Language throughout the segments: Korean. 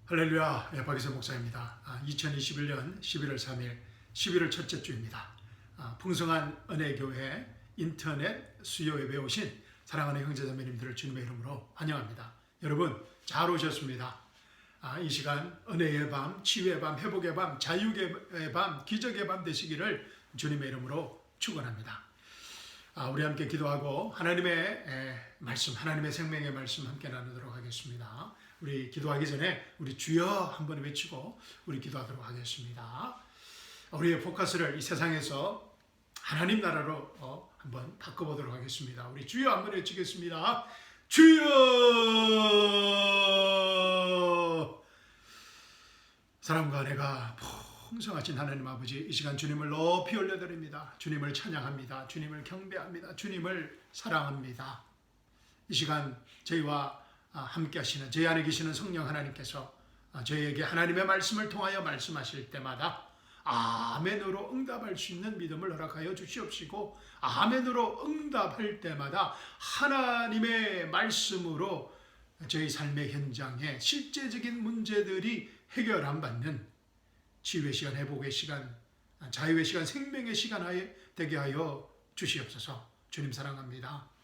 할렐루야, 박이세 목사입니다. 2021년 11월 3일 11월 첫째 주입니다. 풍성한 은혜교회 인터넷 수요 예배에 오신 사랑하는 형제자매님들을 주님의 이름으로 환영합니다. 여러분 잘 오셨습니다. 이 시간 은혜의 밤, 치유의 밤, 회복의 밤, 자유의 밤, 기적의 밤 되시기를 주님의 이름으로 축원합니다. 우리 함께 기도하고 하나님의 말씀, 하나님의 생명의 말씀 함께 나누도록 하겠습니다. 우리 기도하기 전에 우리 주여 한번 외치고 우리 기도하도록 하겠습니다. 우리의 포커스를 이 세상에서 하나님 나라로 한번 바꿔보도록 하겠습니다. 우리 주여 한번 외치겠습니다. 주여! 사랑과 은혜가 풍성하신 하나님 아버지, 이 시간 주님을 높이 올려드립니다. 주님을 찬양합니다. 주님을 경배합니다. 주님을 사랑합니다. 이 시간 저희와 함께 하시는 저희 안에 계시는 성령 하나님께서 저희에게 하나님의 말씀을 통하여 말씀하실 때마다 아멘으로 응답할 수 있는 믿음을 허락하여 주시옵시고, 아멘으로 응답할 때마다 하나님의 말씀으로 저희 삶의 현장에 실제적인 문제들이 해결함 받는 치유의 시간, 회복의 시간, 자유의 시간, 생명의 시간 되게 하여 주시옵소서. 주님 사랑합니다.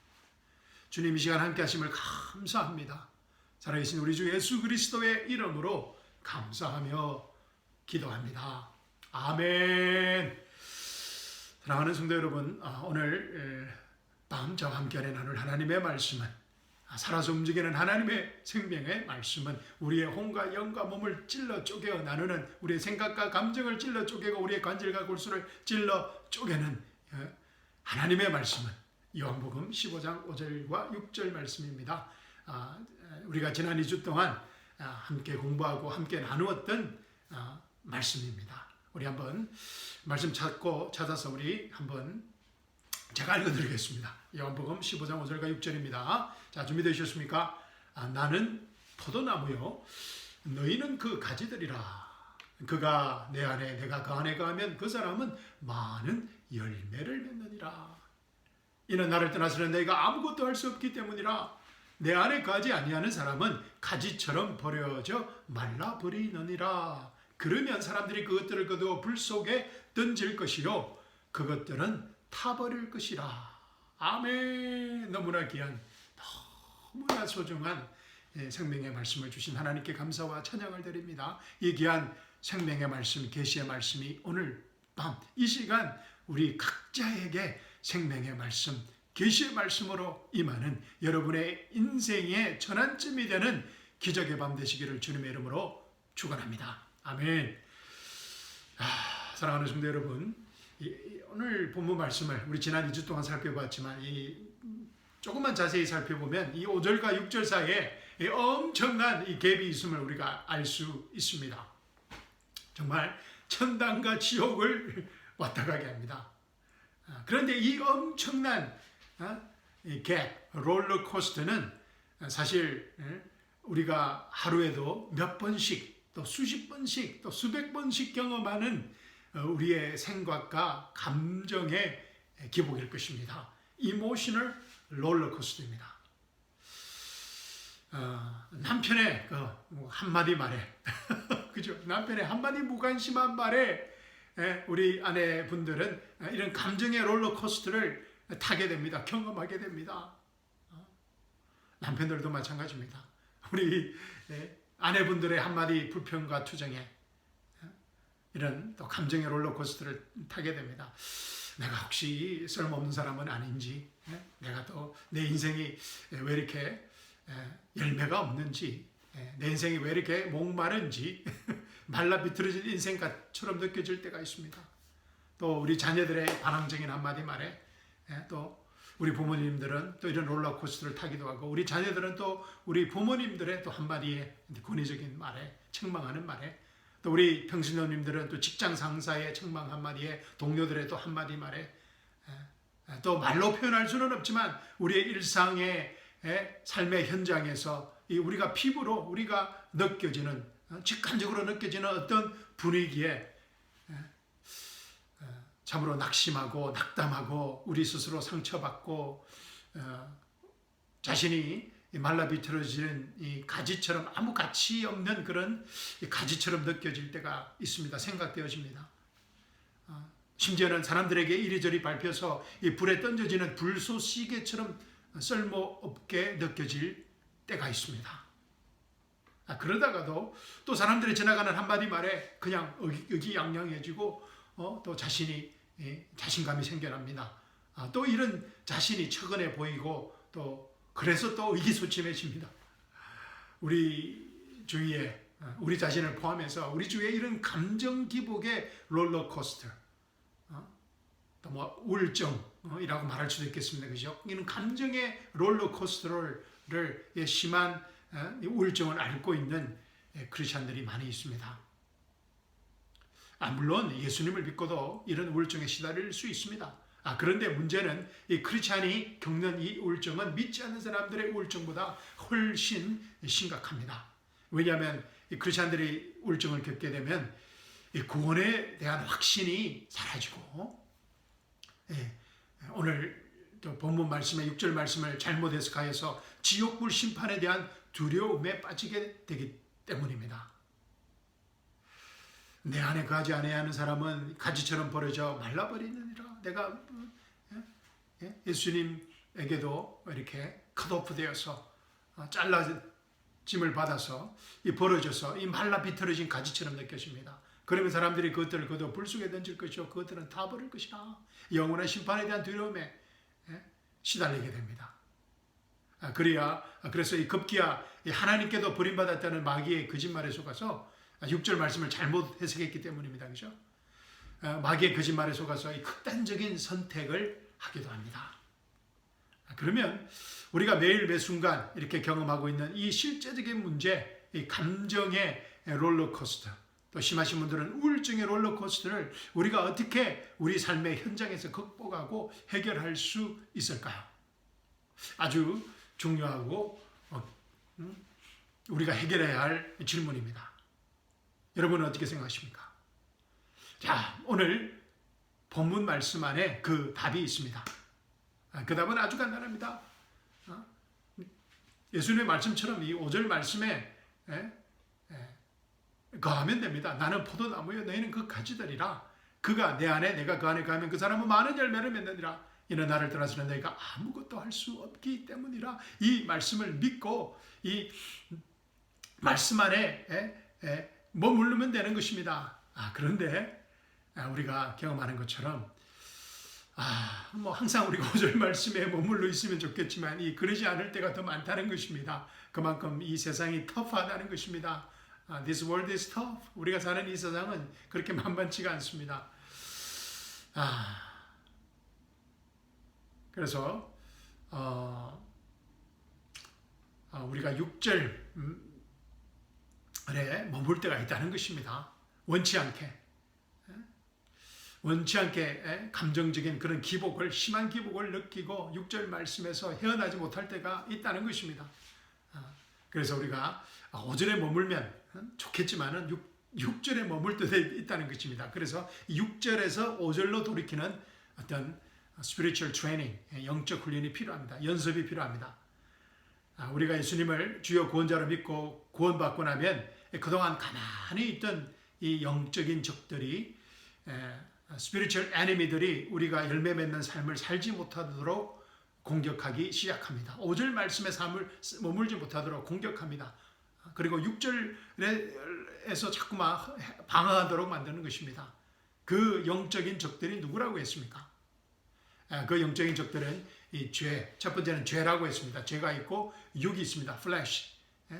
주님 이 시간 함께 하심을 감사합니다. 살아계신 우리 주 예수 그리스도의 이름으로 감사하며 기도합니다. 아멘. 사랑하는 성도 여러분, 오늘 밤 저와 함께 나눌 하나님의 말씀은, 살아서 움직이는 하나님의 생명의 말씀은 우리의 혼과 영과 몸을 찔러 쪼개어 나누는, 우리의 생각과 감정을 찔러 쪼개고 우리의 관절과 골수를 찔러 쪼개는 하나님의 말씀은 요한복음 15장 5절과 6절 말씀입니다. 우리가 지난 2주 동안 함께 공부하고 함께 나누었던 말씀입니다. 우리 한번 말씀 찾아서 우리 한번 제가 읽어드리겠습니다. 요한복음 15장 5절과 6절입니다. 자, 준비되셨습니까? 나는 포도나무요, 너희는 그 가지들이라. 그가 내 안에, 내가 그 안에 거하면 그 사람은 많은 열매를 맺느니라. 이는 나를 떠나서는 너희가 아무것도 할 수 없기 때문이라. 내 안에 거하지 아니하는 사람은 가지처럼 버려져 말라버리느니라. 그러면 사람들이 그것들을 거두어 불 속에 던질 것이요, 그것들은 타버릴 것이라. 아멘. 너무나 귀한, 너무나 소중한 생명의 말씀을 주신 하나님께 감사와 찬양을 드립니다. 이 귀한 생명의 말씀, 계시의 말씀이 오늘 밤 이 시간 우리 각자에게 생명의 말씀, 계시의 말씀으로 임하는 여러분의 인생의 전환점이 되는 기적의 밤 되시기를 주님의 이름으로 축원합니다. 아멘. 사랑하는 성도 여러분, 오늘 본문 말씀을 우리 지난 2주 동안 살펴봤지만 조금만 자세히 살펴보면 이 5절과 6절 사이에 엄청난 이 갭이 있음을 우리가 알 수 있습니다. 정말 천당과 지옥을 왔다 가게 합니다. 그런데 이 엄청난 갭, 롤러코스터는 사실 우리가 하루에도 몇 번씩, 또 수십 번씩, 또 수백 번씩 경험하는 우리의 생각과 감정의 기복일 것입니다. 이모셔널 롤러코스터입니다. 남편의 한마디 말에 그죠? 남편의 한마디 무관심한 말에 우리 아내분들은 이런 감정의 롤러코스터를 타게 됩니다. 경험하게 됩니다. 남편들도 마찬가지입니다. 우리 아내분들의 한마디 불평과 투정에 이런 또 감정의 롤러코스터를 타게 됩니다. 내가 혹시 쓸모없는 사람은 아닌지, 내가 또 내 인생이 왜 이렇게 열매가 없는지, 내 인생이 왜 이렇게 목마른지 말라 비틀어진 인생처럼 느껴질 때가 있습니다. 또 우리 자녀들의 반항적인 한마디 말에 또 우리 부모님들은 또 이런 롤러코스터를 타기도 하고, 우리 자녀들은 또 우리 부모님들의 또 한마디의 권위적인 말에, 책망하는 말에, 또 우리 평신도님들은 또 직장 상사의 책망 한마디에, 동료들의 또 한마디 말에, 또 말로 표현할 수는 없지만 우리의 일상의 삶의 현장에서 우리가 피부로 우리가 느껴지는, 직관적으로 느껴지는 어떤 분위기에 참으로 낙심하고 낙담하고 우리 스스로 상처받고 자신이 이 말라 비틀어지는 이 가지처럼 아무 가치 없는 그런 가지처럼 느껴질 때가 있습니다. 생각되어집니다. 심지어는 사람들에게 이리저리 밟혀서 이 불에 던져지는 불쏘시개처럼 쓸모없게 느껴질 때가 있습니다. 그러다가도 또 사람들이 지나가는 한마디 말에 그냥 의기양양해지고 또 자신감이 생겨납니다. 또 이런 자신이 처근해 보이고 또 그래서 또 의기소침해집니다. 우리 주위에 우리 자신을 포함해서 우리 주위에 이런 감정 기복의 롤러코스터, 또 뭐 우울증이라고 말할 수도 있겠습니다. 그죠? 이런 감정의 롤러코스터를 심한 우울증을 앓고 있는 크리스찬들이 많이 있습니다. 물론 예수님을 믿고도 이런 우울증에 시달릴 수 있습니다. 그런데 문제는 이 크리스찬이 겪는 이 우울증은 믿지 않는 사람들의 우울증보다 훨씬 심각합니다. 왜냐하면 이 크리스찬들이 우울증을 겪게 되면 이 구원에 대한 확신이 사라지고, 오늘 또 본문 말씀의 6절 말씀을 잘못 해석하여서 지옥불 심판에 대한 두려움에 빠지게 되기 때문입니다. 내 안에 거하지 아니하는 사람은 가지처럼 버려져 말라버리느니라. 내가 예수님에게도 이렇게 컷오프 되어서 잘라짐을 받아서 벌어져서 이 말라 비틀어진 가지처럼 느껴집니다. 그러면 사람들이 그것들을 거둬 불 속에 던질 것이요 그것들은 다 버릴 것이라. 영원한 심판에 대한 두려움에 시달리게 됩니다. 그래서 이 급기야 하나님께도 버림받았다는 마귀의 거짓말에 속아서 6절 말씀을 잘못 해석했기 때문입니다. 그죠? 마귀의 거짓말에 속아서 이 극단적인 선택을 하기도 합니다. 그러면 우리가 매일 매 순간 이렇게 경험하고 있는 이 실제적인 문제, 이 감정의 롤러코스터, 또 심하신 분들은 우울증의 롤러코스터를 우리가 어떻게 우리 삶의 현장에서 극복하고 해결할 수 있을까요? 아주 중요하고 우리가 해결해야 할 질문입니다. 여러분은 어떻게 생각하십니까? 자, 오늘 본문 말씀 안에 그 답이 있습니다. 그 답은 아주 간단합니다. 예수님의 말씀처럼 이 5절 말씀에 거하면 됩니다. 나는 포도나무여 너희는 그 가지들이라. 그가 내 안에 내가 그 안에 거하면 그 사람은 많은 열매를 맺느니라. 이는 나를 떠나서는 너희가 아무것도 할 수 없기 때문이라. 이 말씀을 믿고 이 말씀 안에 머무르면 되는 것입니다. 그런데 우리가 경험하는 것처럼 뭐 항상 우리가 5절 말씀에 머물러 있으면 좋겠지만 그러지 않을 때가 더 많다는 것입니다. 그만큼 이 세상이 터프하다는 것입니다. This world is tough. 우리가 사는 이 세상은 그렇게 만만치가 않습니다. 그래서 우리가 6절에 머물 때가 있다는 것입니다. 원치 않게 감정적인 그런 기복을, 심한 기복을 느끼고 6절 말씀에서 헤어나지 못할 때가 있다는 것입니다. 그래서 우리가 5절에 머물면 좋겠지만은 6절에 머물 때도 있다는 것입니다. 그래서 6절에서 5절로 돌이키는 어떤 spiritual training, 영적 훈련이 필요합니다. 연습이 필요합니다. 우리가 예수님을 주요 구원자로 믿고 구원받고 나면 그동안 가만히 있던 이 영적인 적들이, spiritual enemy들이 우리가 열매 맺는 삶을 살지 못하도록 공격하기 시작합니다. 5절 말씀의 삶을 머물지 못하도록 공격합니다. 그리고 6절에서 자꾸만 방어하도록 만드는 것입니다. 그 영적인 적들이 누구라고 했습니까? 그 영적인 적들은 이 죄, 첫 번째는 죄라고 했습니다. 죄가 있고 육이 있습니다. flesh.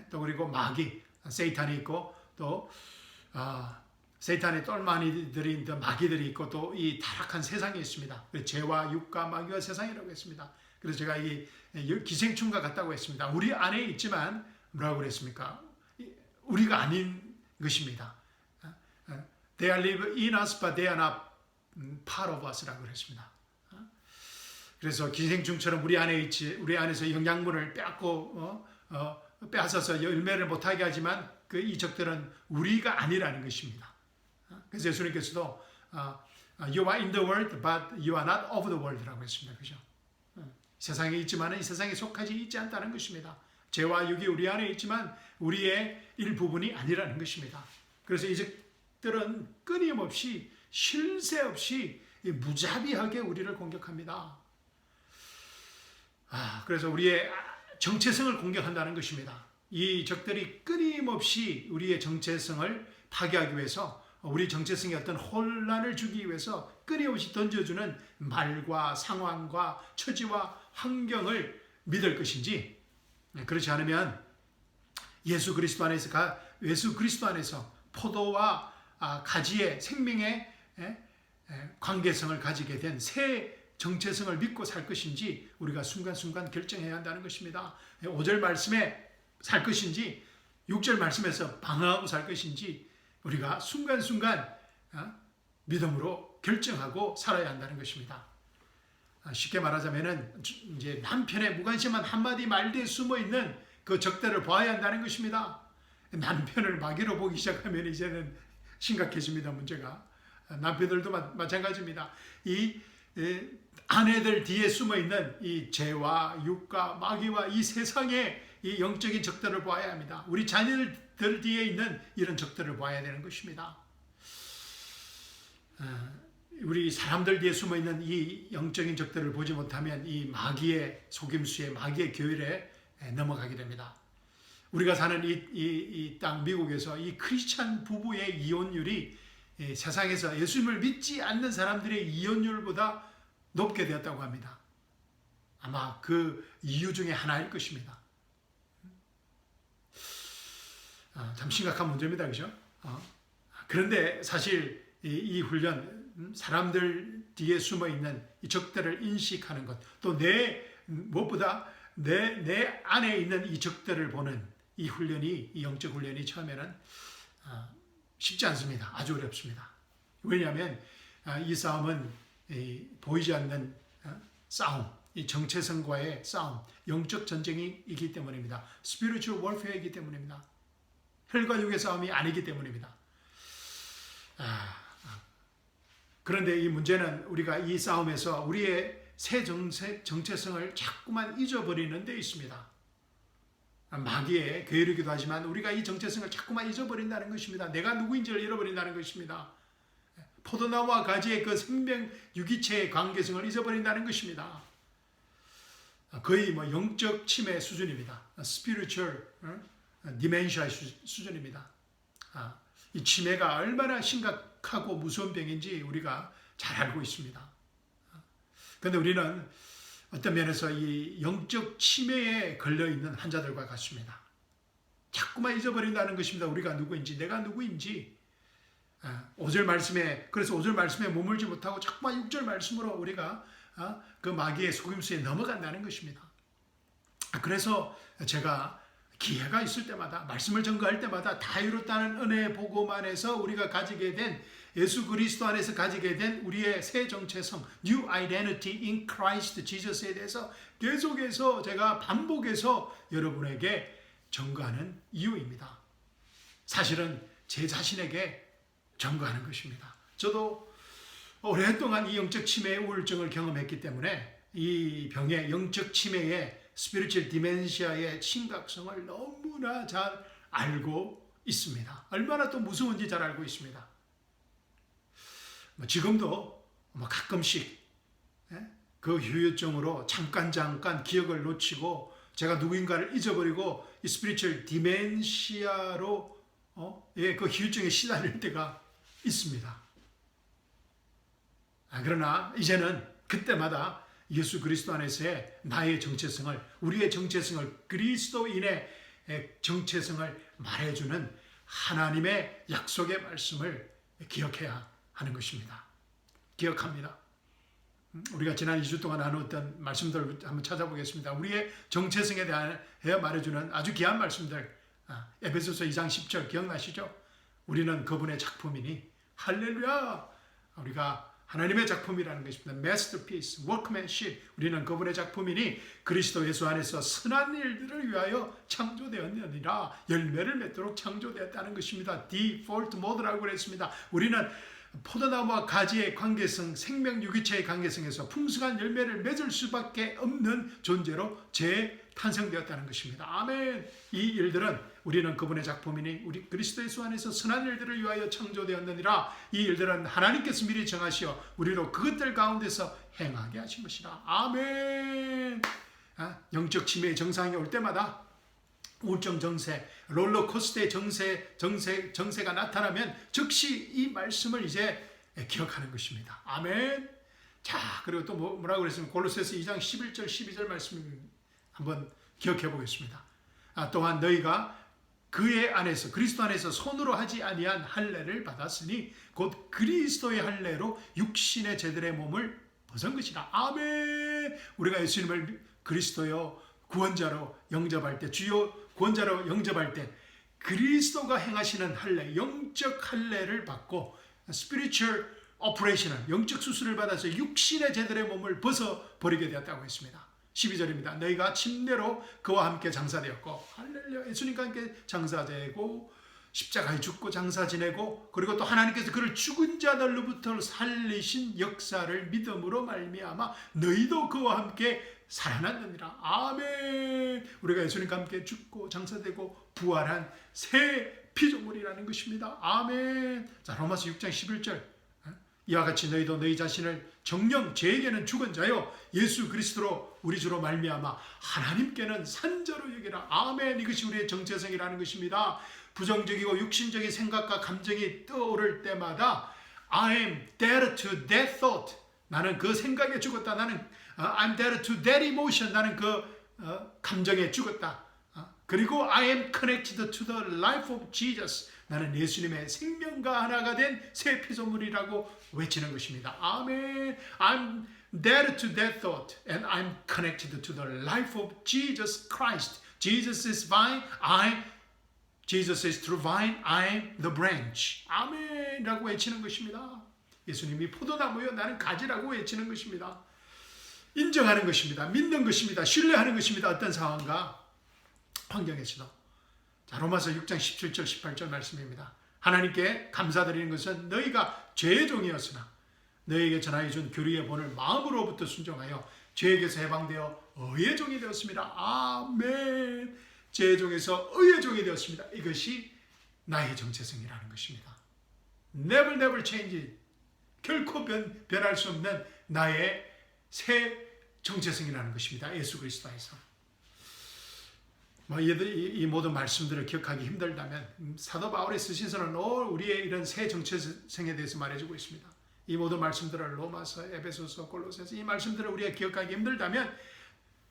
또 그리고 마귀, 세이탄이 있고 또 세이탄의 똘마니들이 마귀들이 있고 또 이 타락한 세상이 있습니다. 죄와 육과 마귀와 세상이라고 했습니다. 그래서 제가 이 기생충과 같다고 했습니다. 우리 안에 있지만 뭐라고 그랬습니까? 우리가 아닌 것입니다. They are live in us, but they are not part of us라고 그랬습니다. 그래서 기생충처럼 우리 안에 있지, 우리 안에서 영양분을 빼앗아서 열매를 못하게 하지만 이 적들은 우리가 아니라는 것입니다. 그래서 예수님께서도 You are in the world, but you are not of the world라고 했습니다. 그죠? 세상에 있지만 이 세상에 속하지 있지 않다는 것입니다. 죄와 육이 우리 안에 있지만 우리의 일부분이 아니라는 것입니다. 그래서 이 적들은 끊임없이 쉴 새 없이 무자비하게 우리를 공격합니다. 그래서 우리의 정체성을 공격한다는 것입니다. 이 적들이 끊임없이 우리의 정체성을 파괴하기 위해서, 우리 정체성에 어떤 혼란을 주기 위해서 끊임없이 던져주는 말과 상황과 처지와 환경을 믿을 것인지, 그렇지 않으면 예수 그리스도 안에서 포도와 가지의 생명의 관계성을 가지게 된 새 정체성을 믿고 살 것인지 우리가 순간순간 결정해야 한다는 것입니다. 5절 말씀에 살 것인지 6절 말씀에서 방어하고 살 것인지 우리가 순간순간 믿음으로 결정하고 살아야 한다는 것입니다. 쉽게 말하자면은 이제 남편의 무관심한 한마디 말대에 숨어 있는 그 적들을 봐야 한다는 것입니다. 남편을 마귀로 보기 시작하면 이제는 심각해집니다. 문제가. 남편들도 마찬가지입니다. 이 아내들 뒤에 숨어 있는 이 죄와 육과 마귀와 이 세상의 이 영적인 적들을 봐야 합니다. 우리 자녀들 뒤에 있는 이런 적들을 봐야 되는 것입니다. 우리 사람들 뒤에 숨어 있는 이 영적인 적들을 보지 못하면 이 마귀의 속임수에, 마귀의 교율에 넘어가게 됩니다. 우리가 사는 이 땅 미국에서 이 크리스찬 부부의 이혼율이 세상에서 예수님을 믿지 않는 사람들의 이혼율보다 높게 되었다고 합니다. 아마 그 이유 중에 하나일 것입니다. 참 심각한 문제입니다. 그죠? 그런데 사실 이 훈련, 사람들 뒤에 숨어 있는 이 적들을 인식하는 것, 또 무엇보다 내 안에 있는 이 적들을 보는 이 훈련이, 이 영적 훈련이 처음에는 쉽지 않습니다. 아주 어렵습니다. 왜냐하면 이 싸움은 보이지 않는 싸움, 이 정체성과의 싸움, 영적 전쟁이기 때문입니다. Spiritual warfare이기 때문입니다. 혈과 육의 싸움이 아니기 때문입니다. 그런데 이 문제는 우리가 이 싸움에서 우리의 새 정체성을 자꾸만 잊어버리는 데 있습니다. 마귀의 괴이기도 하지만 우리가 이 정체성을 자꾸만 잊어버린다는 것입니다. 내가 누구인지를 잃어버린다는 것입니다. 포도나무와 가지의 그 생명 유기체의 관계성을 잊어버린다는 것입니다. 거의 영적 치매 수준입니다. spiritual dementia 수준입니다. 이 치매가 얼마나 심각하고 무서운 병인지 우리가 잘 알고 있습니다. 그런데 우리는 어떤 면에서 이 영적 치매에 걸려있는 환자들과 같습니다. 자꾸만 잊어버린다는 것입니다. 우리가 누구인지, 내가 누구인지. 5절 말씀에, 그래서 5절 말씀에 머물지 못하고 자꾸만 6절 말씀으로 우리가 그 마귀의 속임수에 넘어간다는 것입니다. 그래서 제가 기회가 있을 때마다, 말씀을 전거할 때마다 다 이뤘다는 은혜의 복음 안에서 우리가 가지게 된, 예수 그리스도 안에서 가지게 된 우리의 새 정체성, New Identity in Christ Jesus에 대해서 계속해서 제가 반복해서 여러분에게 전거하는 이유입니다. 사실은 제 자신에게 전거하는 것입니다. 저도 오랫동안 이 영적 치매의 우울증을 경험했기 때문에 이 병의 영적 치매의 스피리추얼 디멘시아의 심각성을 너무나 잘 알고 있습니다. 얼마나 또 무서운지 잘 알고 있습니다. 지금도 가끔씩 그 후유증으로 잠깐 기억을 놓치고 제가 누구인가를 잊어버리고 이 스피리추얼 디멘시아로 그 후유증에 시달릴 때가 있습니다. 그러나 이제는 그때마다 예수 그리스도 안에서의 나의 정체성을, 우리의 정체성을, 그리스도인의 정체성을 말해주는 하나님의 약속의 말씀을 기억해야 하는 것입니다. 기억합니다. 우리가 지난 2주 동안 나누었던 말씀들을 한번 찾아보겠습니다. 우리의 정체성에 대하여 말해주는 아주 귀한 말씀들, 에베소서 2장 10절 기억나시죠? 우리는 그분의 작품이니, 할렐루야! 우리가 하나님의 작품이라는 것입니다. Masterpiece, workmanship. 우리는 그분의 작품이니 그리스도 예수 안에서 선한 일들을 위하여 창조되었느니라. 열매를 맺도록 창조되었다는 것입니다. Default mode라고 그랬습니다. 우리는 포도나무와 가지의 관계성, 생명 유기체의 관계성에서 풍성한 열매를 맺을 수밖에 없는 존재로 재탄생되었다는 것입니다. 아멘. 이 일들은 우리는 그분의 작품이니 우리 그리스도 예수 안에서 선한 일들을 위하여 창조되었느니라. 이 일들은 하나님께서 미리 정하시어 우리로 그것들 가운데서 행하게 하신 것이라. 아멘. 영적 치매의 정상이 올 때마다 우울증 정세, 롤러코스터의 정세가 나타나면 즉시 이 말씀을 이제 기억하는 것입니다. 아멘. 자, 그리고 또 뭐라고 그랬으면 골로새서 2장 11절 12절 말씀 한번 기억해 보겠습니다. 또한 너희가 그의 안에서 그리스도 안에서 손으로 하지 아니한 할례를 받았으니 곧 그리스도의 할례로 육신의 제들의 몸을 벗은 것이라. 아멘. 우리가 예수님을 그리스도요 구원자로 영접할 때, 주요 구원자로 영접할 때 그리스도가 행하시는 할례, 영적 할례를 받고 spiritual operational, 영적 수술을 받아서 육신의 제들의 몸을 벗어버리게 되었다고 했습니다. 12절입니다. 너희가 침례로 그와 함께 장사되었고, 할렐루야, 예수님과 함께 장사되고 십자가에 죽고 장사 지내고, 그리고 또 하나님께서 그를 죽은 자들로부터 살리신 역사를 믿음으로 말미암아 너희도 그와 함께 살아났느니라. 아멘. 우리가 예수님과 함께 죽고 장사되고 부활한 새 피조물이라는 것입니다. 아멘. 자, 로마서 6장 11절 이와 같이 너희도 너희 자신을 정녕 죄에게는 죽은 자요 예수 그리스도로 우리 주로 말미암아 하나님께는 산자로 여기라. 아멘. 이것이 우리의 정체성이라는 것입니다. 부정적이고 육신적인 생각과 감정이 떠오를 때마다 I am dead to that thought. 나는 그 생각에 죽었다. 나는 I'm dead to that emotion. 나는 그 감정에 죽었다. 그리고 I am connected to the life of Jesus. 나는 예수님의 생명과 하나가 된 새 피조물이라고 외치는 것입니다. 아멘. I'm dead to that thought and I'm connected to the life of Jesus Christ. Jesus is vine, Jesus is true vine, I'm the branch. 아멘 라고 외치는 것입니다. 예수님이 포도나무요 나는 가지라고 외치는 것입니다. 인정하는 것입니다. 믿는 것입니다. 신뢰하는 것입니다. 어떤 상황과 환경에서도. 자, 로마서 6장 17절 18절 말씀입니다. 하나님께 감사드리는 것은 너희가 죄의 종이었으나 너희에게 전하여 준 교리의 본을 마음으로부터 순종하여 죄에게서 해방되어 의의 종이 되었습니다. 아멘. 죄의 종에서 의의 종이 되었습니다. 이것이 나의 정체성이라는 것입니다. Never never change. 결코 변할 수 없는 나의 새 정체성이라는 것입니다. 예수 그리스도에서. 이 모든 말씀들을 기억하기 힘들다면 사도 바울의 쓰신서는 우리의 이런 새 정체성에 대해서 말해주고 있습니다. 이 모든 말씀들을 로마서, 에베소서, 골로새서 이 말씀들을 우리가 기억하기 힘들다면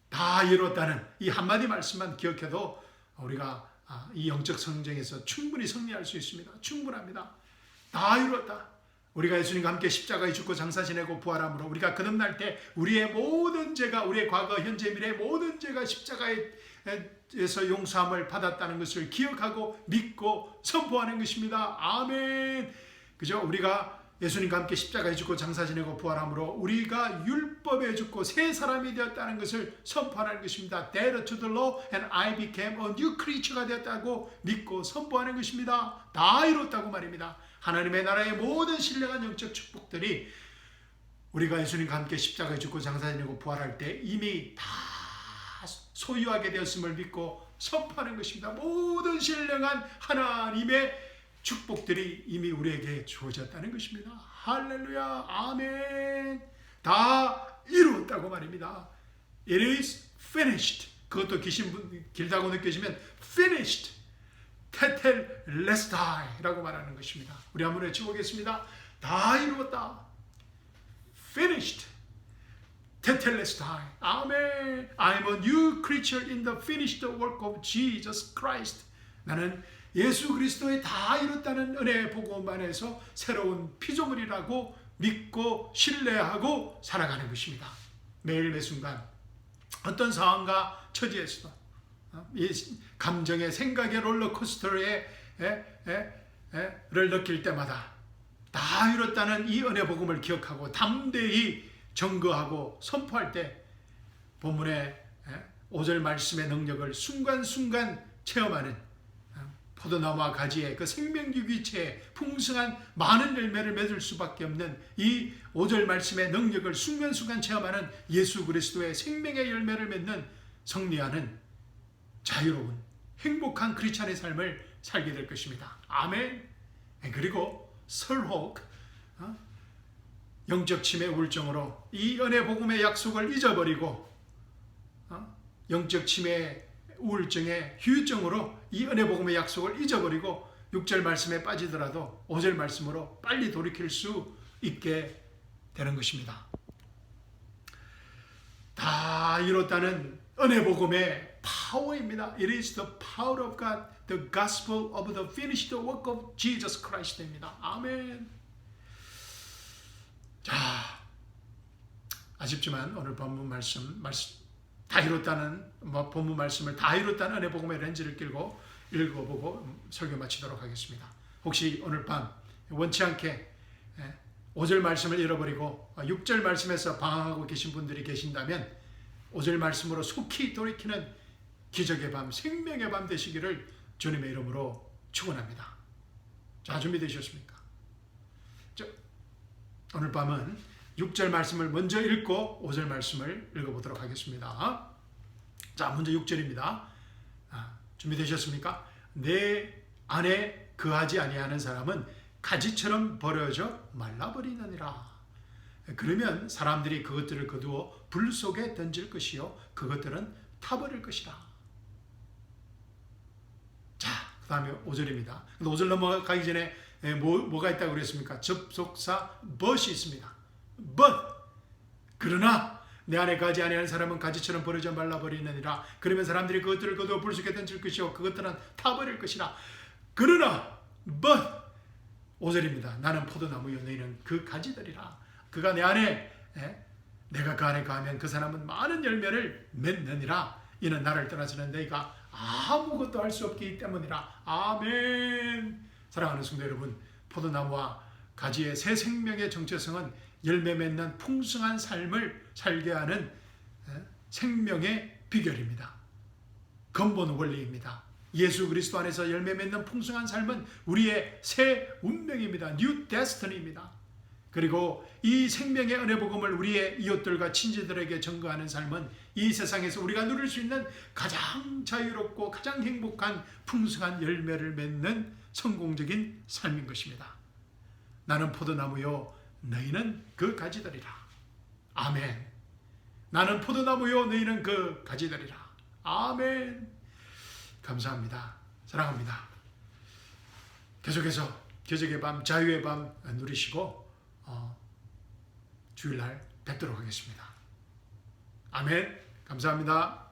다 이뤘다는 이 한마디 말씀만 기억해도 우리가 이 영적 성경에서 충분히 승리할 수 있습니다. 충분합니다. 다 이뤘다. 우리가 예수님과 함께 십자가에 죽고 장사 지내고 부활함으로 우리가 거듭날 때 우리의 모든 죄가, 우리의 과거, 현재, 미래의 모든 죄가 십자가에서 용서함을 받았다는 것을 기억하고 믿고 선포하는 것입니다. 아멘. 그죠? 우리가 예수님과 함께 십자가에 죽고 장사 지내고 부활함으로 우리가 율법에 죽고 새 사람이 되었다는 것을 선포하는 것입니다. Dead to the law and I became a new creature가 되었다고 믿고 선포하는 것입니다. 다 이뤘다고 말입니다. 하나님의 나라의 모든 신령한 영적 축복들이 우리가 예수님과 함께 십자가에 죽고 장사 지내고 부활할 때 이미 다 소유하게 되었음을 믿고 선포하는 것입니다. 모든 신령한 하나님의 축복들이 이미 우리에게 주어졌다는 것입니다. 할렐루야. 아멘. 다 이루었다고 말입니다. It is finished. 그것도 길다고 느껴지면 finished. 테텔레스타이라고 말하는 것입니다. 우리 한번 외쳐보겠습니다. 다 이루었다. Finished. 테텔레스타이. 아멘. I'm a new creature in the finished work of Jesus Christ. 나는 예수 그리스도의 다 이뤘다는 은혜의 복음 안에서 새로운 피조물이라고 믿고 신뢰하고 살아가는 것입니다. 매일 매 순간 어떤 상황과 처지에서도 이 감정의 생각의 롤러코스터를 느낄 때마다 다 이뤘다는 이 은혜 복음을 기억하고 담대히 증거하고 선포할 때 본문의 5절 말씀의 능력을 순간순간 체험하는 포도나무와 가지에 그 생명유기체에 풍성한 많은 열매를 맺을 수밖에 없는 이 5절 말씀의 능력을 순간순간 체험하는 예수 그리스도의 생명의 열매를 맺는 성리하는 자유로운 행복한 크리스찬의 삶을 살게 될 것입니다. 아멘. 그리고 설혹 영적 치매 우울증으로 이 은혜 복음의 약속을 잊어버리고 영적 치매 우울증의 후유증으로 이 은혜 복음의 약속을 잊어버리고 6절 말씀에 빠지더라도 5절 말씀으로 빨리 돌이킬 수 있게 되는 것입니다. 다 이뤘다는 은혜 복음의 파워입니다. It is the power of God, the gospel of the finished work of Jesus Christ입니다. 아멘. 자, 아쉽지만 오늘 본문 말씀 다 이뤘다는 본문 말씀을 다 이뤘다는 은혜 복음의 렌즈를 끼고 읽어보고 설교 마치도록 하겠습니다. 혹시 오늘 밤 원치 않게 5절 말씀을 잃어버리고 6절 말씀에서 방황하고 계신 분들이 계신다면 5절 말씀으로 속히 돌이키는 기적의 밤, 생명의 밤 되시기를 주님의 이름으로 축원합니다. 자, 준비되셨습니까? 오늘 밤은 6절 말씀을 먼저 읽고 5절 말씀을 읽어보도록 하겠습니다. 자, 먼저 6절입니다. 준비되셨습니까? 내 안에 거하지 아니하는 사람은 가지처럼 버려져 말라버리느니라. 그러면 사람들이 그것들을 거두어 불 속에 던질 것이요 그것들은 타버릴 것이라. 자, 그 다음에 5절입니다. 5절 넘어가기 전에 뭐가 있다고 그랬습니까? 접속사 but이 있습니다. but 그러나 내 안에 거하지 아니하는 사람은 가지처럼 버려져 말라버리느니라. 그러면 사람들이 그것들을 거두어 불 속에 던질 것이요 그것들은 타버릴 것이라. 그러나 but 5절입니다. 나는 포도나무요 너희는 그 가지들이라. 그가 내 안에 내가 그 안에 거하면 그 사람은 많은 열매를 맺느니라. 이는 나를 떠나서는 너희가 아무것도 할 수 없기 때문이라. 아멘. 사랑하는 성도 여러분, 포도나무와 가지의 새 생명의 정체성은 열매 맺는 풍성한 삶을 살게 하는 생명의 비결입니다. 근본 원리입니다. 예수 그리스도 안에서 열매 맺는 풍성한 삶은 우리의 새 운명입니다. 뉴 데스티니입니다. 그리고 이 생명의 은혜 복음을 우리의 이웃들과 친지들에게 전거하는 삶은 이 세상에서 우리가 누릴 수 있는 가장 자유롭고 가장 행복한 풍성한 열매를 맺는 성공적인 삶인 것입니다. 나는 포도나무요 너희는 그 가지들이라. 아멘. 나는 포도나무요 너희는 그 가지들이라. 아멘. 감사합니다. 사랑합니다. 계속해서 기적의 밤, 자유의 밤 누리시고 주일날 뵙도록 하겠습니다. 아멘. 감사합니다.